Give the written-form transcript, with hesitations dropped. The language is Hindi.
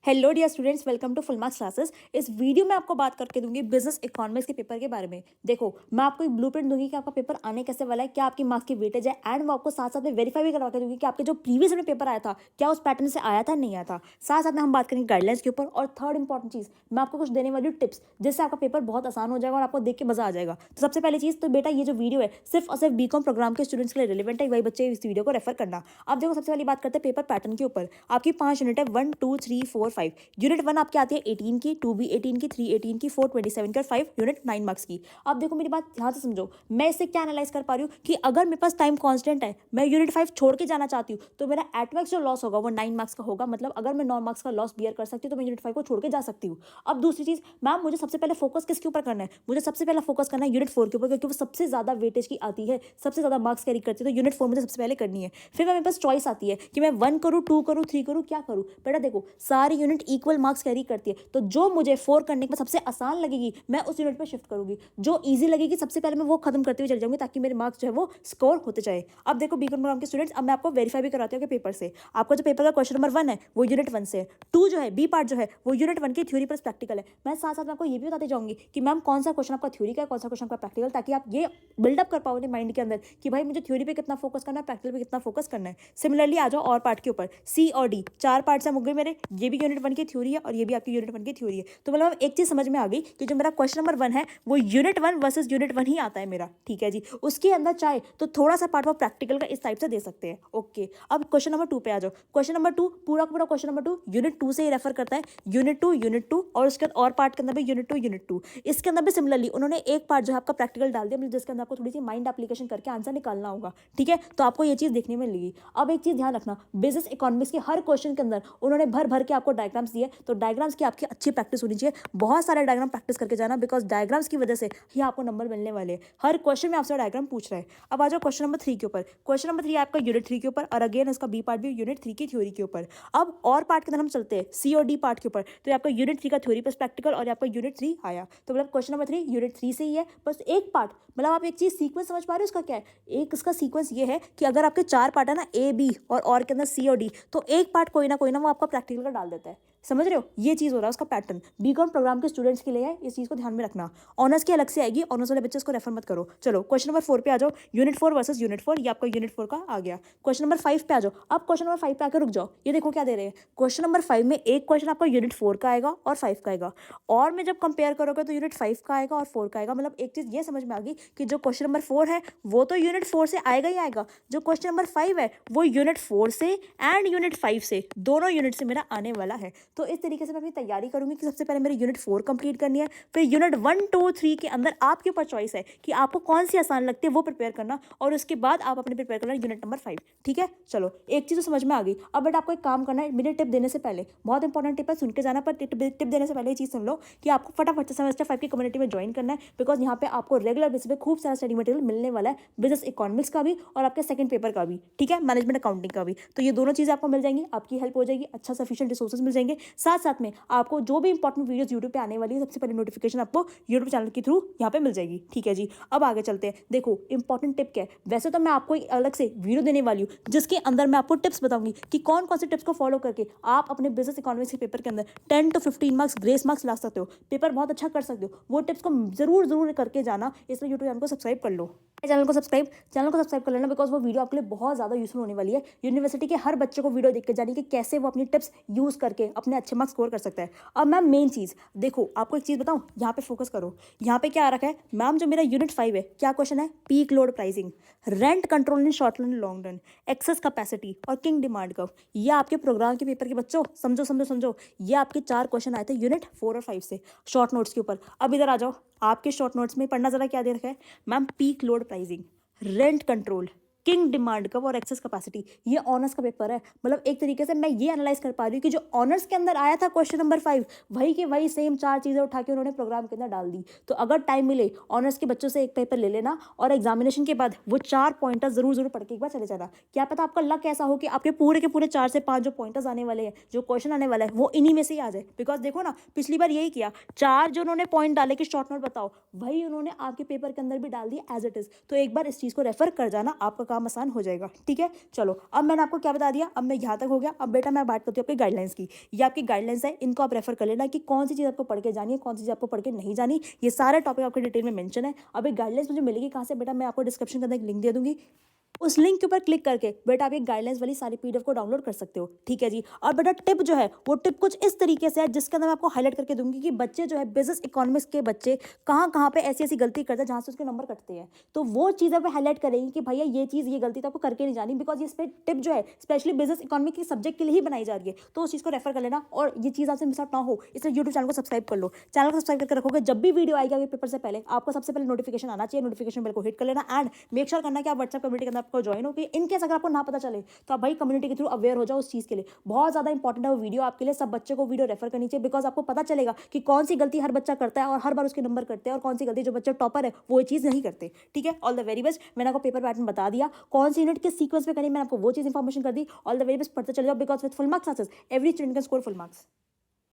Hello dear students, welcome to Full Marks Classes. इस वीडियो में आपको बात करके दूंगी बिजनेस इकोनॉमिक्स के पेपर के बारे में। देखो, मैं आपको एक ब्लूप्रिंट दूंगी कि आपका पेपर आने कैसे वाला है, क्या आपकी मार्क्स की वेटेज है, एंड मैं आपको साथ साथ में वेरीफाई भी करवा के दूंगी कि आपके जो प्रीवियस में पेपर आया था क्या उस पैटर्न से आया था नहीं आया था। साथ साथ में हम बात करेंगे गाइडलाइंस के ऊपर। और थर्ड इंपॉर्टेंट चीज, मैं आपको कुछ देने वाली टिप्स जिससे आपका पेपर बहुत आसान हो जाएगा और आपको देख के मजा आ जाएगा। तो सबसे पहली चीज तो बेटा, ये जो वीडियो है सिर्फ और सिर्फ बीकॉम प्रोग्राम के स्टूडेंट्स के लिए रिलेवेंट है, वही बच्चे इस वीडियो को रेफर करना। अब देखो, सबसे पहली बात करते हैं पेपर पैटर्न के ऊपर। आपकी 5 यूनिट है, 1 2 3 4 5। यूनिट 1 आपकी आती है 18 की, 2B 18 की, 3 18 की, 4 27 की और 5 यूनिट 9 मार्क्स की। अब देखो, मेरी बात ध्यान से समझो, मैं इससे क्या एनालाइज कर पा रही हूँ कि अगर मेरे पास टाइम कांस्टेंट है, मैं यूनिट 5 छोड़ के जाना चाहती हूँ, तो मेरा एटमैक्स जो लॉस होगा वो 9 मार्क्स का होगा। मतलब अगर मैं 9 मार्क्स का लॉस बियर कर सकती हूँ तो मैं यूनिट 5 को छोड़ के जा सकती हूँ। अब दूसरी चीज, मैम मुझे सबसे पहले फोकस किसके ऊपर करना है? मुझे सबसे पहले फोकस करना है यूनिट 4 के ऊपर, क्योंकि वो सबसे ज्यादा वेटेज की आती है, सबसे ज्यादा मार्क्स कैरी करती है। तो यूनिट 4 मुझे सबसे पहले करनी है। फिर मेरे पास चॉइस आती है कि मैं 1 करूँ, 2 करूँ, 3 करूँ, क्या करूँ। बेटा देखो, सारी यूनिट इक्वल मार्क्स कैरी करती है, तो जो मुझे 4 करने के बाद सबसे आसान लगेगी मैं उस यूनिट पे शिफ्ट करूंगी। जो इजी लगेगी सबसे पहले मैं वो खत्म करते हुए चल जाऊंगी, ताकि मेरे मार्क्स जो है वो स्कोर होते जाए। अब देखो बीकॉम प्रोग्राम के स्टूडेंट्स, अब मैं आपको वेरीफाई भी कराती हूँ कि पेपर से आपका जो पेपर का क्वेश्चन नंबर 1 है वो यूनिट 1 से है। 2 जो है, बी पार्ट जो है वो यूनिट 1 की थ्योरी प्लस प्रैक्टिकल है। मैं साथ साथ में आपको ये भी बताते जाऊंगी कि मैम कौन सा क्वेश्चन आपका थ्योरी का है, कौन सा क्वेश्चन आपका प्रैक्टिकल, ताकि आप ये बिल्डअप कर पाओ अपने माइंड के अंदर कि भाई मुझे थ्योरी पे कितना फोकस करना है, प्रैक्टिकल पे कितना फोकस करना है। सिमिलरली आ जाओ और पार्ट के ऊपर, सी और डी 4 पार्ट्स हैं मुझे मेरे। ये भी यूनिट 1 की थ्योरी है और ये भी आपकी यूनिट 1 की थ्योरी है। तो मतलब एक चीज समझ में आ गई कि जो मेरा क्वेश्चन नंबर 1 है वो यूनिट 1 वर्सेस यूनिट 1 ही आता है मेरा। ठीक है जी, उसके अंदर चाहे तो थोड़ा सा पार्ट वो प्रैक्टिकल का इस टाइप से दे सकते हैं। ओके, अब क्वेश्चन नंबर 2 पे आ जाओ। क्वेश्चन नंबर 2 पूरा पूरा क्वेश्चन नंबर 2 यूनिट 2 से ही रेफर करता है। यूनिट 2 और उसके और पार्ट के अंदर भी यूनिट 2। इसके अंदर भी सिमिलरली उन्होंने एक पार्ट जो है आपका प्रैक्टिकल डाल दिया, मतलब जिसके अंदर आपको थोड़ी सी माइंड एप्लीकेशन करके आंसर निकालना होगा। ठीक है, तो आपको ये चीज देखने में मिलेगी। अब एक चीज ध्यान रखना, बिजनेस इकोनॉमिक्स के हर क्वेश्चन के अंदर उन्होंने भर भर के आपको डायग्राम्स दिए, तो डायग्राम्स की आपकी अच्छी प्रैक्टिस होनी चाहिए। बहुत सारे डायग्राम प्रैक्टिस करके जाना, बिकॉज डायग्राम्स की वजह से ही आपको नंबर मिलने वाले हैं। हर क्वेश्चन में आपसे डायग्राम पूछ रहा है। अब आ जाओ क्वेश्चन नंबर 3 के ऊपर। क्वेश्चन नंबर 3 आपका यूनिट 3 के ऊपर, और अगेन उसका बी पार्ट भी यूनिट 3 की थ्योरी के ऊपर। अब और पार्ट के अंदर हम चलते हैं, सी और डी पार्ट के ऊपर। तो ये आपका यूनिट 3 का थ्योरी प्लस प्रैक्टिकल और आपका यूनिट 3 आया। तो मतलब क्वेश्चन नंबर 3 यूनिट 3 से ही है, बस एक पार्ट। मतलब आप एक चीज सीक्वेंस समझ पा रहे हो उसका क्या है? एक इसका सीक्वेंस ये है कि अगर आपके 4 पार्ट है ना, ए बी और के अंदर सी और डी, तो एक पार्ट कोई ना वो आपका प्रैक्टिकल का डाल देता है। समझ रहे हो? ये चीज हो रहा है उसका पैटर्न। बीकॉम प्रोग्राम के स्टूडेंट्स के लिए है, इस चीज को ध्यान में रखना। ऑनर्स की अलग से आएगी, ऑनर्स वाले बच्चे इसको रेफर मत करो। चलो क्वेश्चन नंबर 4 पे आ जाओ। यूनिट 4 वर्सेस यूनिट 4, ये आपका यूनिट 4 का आ गया। क्वेश्चन नंबर 5 पे आ जाओ। अब क्वेश्चन नंबर 5 पे आकर रुक जाओ, ये देखो क्या दे रहे हैं। क्वेश्चन नंबर 5 में एक क्वेश्चन आपका यूनिट 4 का आएगा और 5 का आएगा, और में जब कंपेयर करोगे तो यूनिट 5 का आएगा और 4 का आएगा। मतलब एक चीज ये समझ में आ गई कि जो क्वेश्चन नंबर 4 है वो तो यूनिट 4 से आएगा ही आएगा, जो क्वेश्चन नंबर 5 है वो यूनिट 4 से एंड यूनिट 5 से, दोनों यूनिट से मेरा आने वाला है। तो इस तरीके से मैं अपनी तैयारी करूंगी कि सबसे पहले मेरी यूनिट 4 कंप्लीट करनी है, फिर यूनिट 1 2 3 के अंदर आपके ऊपर चॉइस है कि आपको कौन सी आसान लगती है वो प्रिपेयर करना, और उसके बाद आप अपने प्रिपेयर करना यूनिट नंबर 5। ठीक है, चलो एक चीज तो समझ में आ गई। अब बट आपको एक काम करना है, मेरे टिप देने से पहले, बहुत इंपॉर्टेंट टिप है, सुन के जाना, पर टिप देने से पहले ये चीज सुन लो कि आपको फटाफट से सेमेस्टर 5 की कम्युनिटी में ज्वाइन करना है, बिकॉज यहाँ पे आपको रेगुलर बेसिस पे खूब सारा स्टडी मटेरियल मिलने वाला है, बिजनेस इकोनॉमिक्स का भी और आपके सेकंड पेपर का भी। ठीक है, मैनेजमेंट अकाउंटिंग का भी। तो ये दोनों चीजें आपको मिल जाएंगी, आपकी हेल्प हो जाएगी, अच्छा सफिशिएंट रिसोर्सेज मिल जाएंगे। साथ साथ में आपको जो भी इंपॉर्टेंट वीडियोस यूट्यूब पे आने वाली है, सबसे पहले नोटिफिकेशन आपको यूट्यूब चैनल के थ्रू यहाँ पे मिल जाएगी। ठीक है जी, अब आगे चलते हैं। देखो इंपॉर्टेंट टिप क्या है, वैसे तो मैं आपको एक अलग से वीडियो देने वाली हूँ जिसके अंदर मैं आपको टिप्स बताऊंगी कि कौन कौन से टिप्स को फॉलो करके आप अपने बिजनेस इकोनॉमिक्स के पेपर के अंदर 10 to 15 मार्क्स ग्रेस मार्क्स ला सकते हो, पेपर बहुत अच्छा कर सकते हो। वो टिप्स को जरूर करके जाना, इसलिए यूट्यूब चैनल को सब्सक्राइब कर लो। चैनल को सब्सक्राइब कर लेना, बिकॉज वो वीडियो आपके लिए बहुत ज़्यादा यूजफुल होने वाली है। यूनिवर्सिटी के हर बच्चे को वीडियो देख के जानी कि कैसे वो अपनी टिप्स यूज़ करके अपने अच्छे मार्क्स स्कोर कर सकता है। अब मैम मेन चीज़ देखो, आपको एक चीज़ बताऊँ, यहाँ पे फोकस करो। यहाँ पे क्या आ रखा है मैम, जो मेरा यूनिट 5 है, क्या क्वेश्चन है? Peak load pricing, rent control in short run long run, access capacity और किंग डिमांड कर्व। ये आपके प्रोग्राम के पेपर के बच्चों समझो, ये आपके 4 क्वेश्चन आए थे यूनिट 4 और 5 से शॉर्ट नोट्स के ऊपर। अब इधर आ जाओ, आपके शॉर्ट नोट्स में पढ़ना जरा क्या दे रखा है ma'am, peak load pricing, rent control, king demand curve और एक्सेस कैपेसिटी। ये ऑनर्स का पेपर है। मतलब एक तरीके से मैं ये एनालाइज कर पा रही हूँ कि जो ऑनर्स के अंदर आया था क्वेश्चन नंबर 5, वही के वही सेम 4 चीजें उठा के उन्होंने प्रोग्राम के अंदर डाल दी। तो अगर टाइम मिले ऑनर्स के बच्चों से एक पेपर ले लेना, और एग्जामिनेशन के बाद वो 4 पॉइंटर्स जरूर पढ़ के एक बार चले जाना। क्या पता आपका लक ऐसा हो कि आपके पूरे के पूरे 4 से 5 जो पॉइंटर्स आने वाले हैं, जो क्वेश्चन आने वाला है, वो इन्हीं में से ही आ जाए। बिकॉज देखो ना, पिछली बार यही किया, 4 जो उन्होंने पॉइंट डाले कि शॉर्ट नोट बताओ, वही उन्होंने आपके पेपर के अंदर भी डाल दिया एज इट इज। तो एक बार इस चीज को रेफर कर जाना, आपका काम आसान हो जाएगा। ठीक है, चलो अब मैंने आपको क्या बता दिया, अब मैं यहाँ तक हो गया। अब बेटा मैं बात करती हूँ आपकी गाइडलाइंस की। ये आपकी गाइडलाइंस है, इनको आप रेफर कर लेना कि कौन सी चीज़ आपको पढ़ के जानी है, कौन सी चीज़ आपको पढ़ के नहीं जानी। ये सारे टॉपिक आपके डिटेल में मेंशन है। अब एक गाइडलाइंस मुझे मिलेगी कहाँ से बेटा, मैं आपको डिस्क्रिप्शन के अंदर एक लिंक दे दूंगी। उस लिंक के ऊपर क्लिक करके बेटा आप ये गाइडलाइंस वाली सारी पीडीएफ को डाउनलोड कर सकते हो। ठीक है जी। और बेटा टिप जो है वो टिप कुछ इस तरीके से है जिसके अंदर मैं आपको हाईलाइट करके दूंगी कि बच्चे जो है बिजनेस इकोनॉमिक्स के बच्चे कहाँ कहाँ पे ऐसी ऐसी गलती करते हैं जहाँ से उसके नंबर कटते हैं। तो वो चीज़ें पे हाईलाइट करेंगी कि भैया ये चीज़ ये गलती तो आपको करके नहीं जानी, बिकॉज ये टिप जो है स्पेशली बिजनेस इकोनॉमिक के सब्जेक्ट के लिए ही बनाई जा रही है। तो उस चीज़ को रेफर कर लेना और ये चीज़ आपसे मिस आउट ना हो इसलिए यूट्यूब चैनल को सब्सक्राइब कर लो। चैनल को सब्सक्राइब करके रखोगे, जब भी वीडियो आएगा ये पेपर से पहले आपको सबसे पहले नोटिफिकेशन आना चाहिए। नोटिफिकेशन बेल को हिट कर लेना एंड मेक श्योर करना कि आप व्हाट्सएप कम्युनिटी के अंदर आपको ज्वाइन हो कि इनकेस अगर आपको ना पता चले तो आप भाई कम्युनिटी के थ्रू अवेयर हो जाओ उस चीज़ के लिए। बहुत ज़्यादा इंपॉर्टेंट है वो वीडियो आपके लिए। सब बच्चे को वीडियो रेफर करनी चाहिए बिकॉज आपको पता चलेगा कि कौन सी गलती हर बच्चा करता है और हर बार उसके नंबर करते हैं और कौन सी गलती जो बच्चा टॉपर है वो ये चीज़ नहीं करते। ठीक है, ऑल द वेरी बेस्ट। मैंने आपको पेपर पैटर्न बता दिया, कौन सी यूनिट किस सीक्वेंस में करनी, मैंने आपको वो चीज़ इंफॉर्मेशन कर दी। ऑल द वेरी बेस्ट, पढ़ते चले जाओ because with full Marks classes every student can score full marks.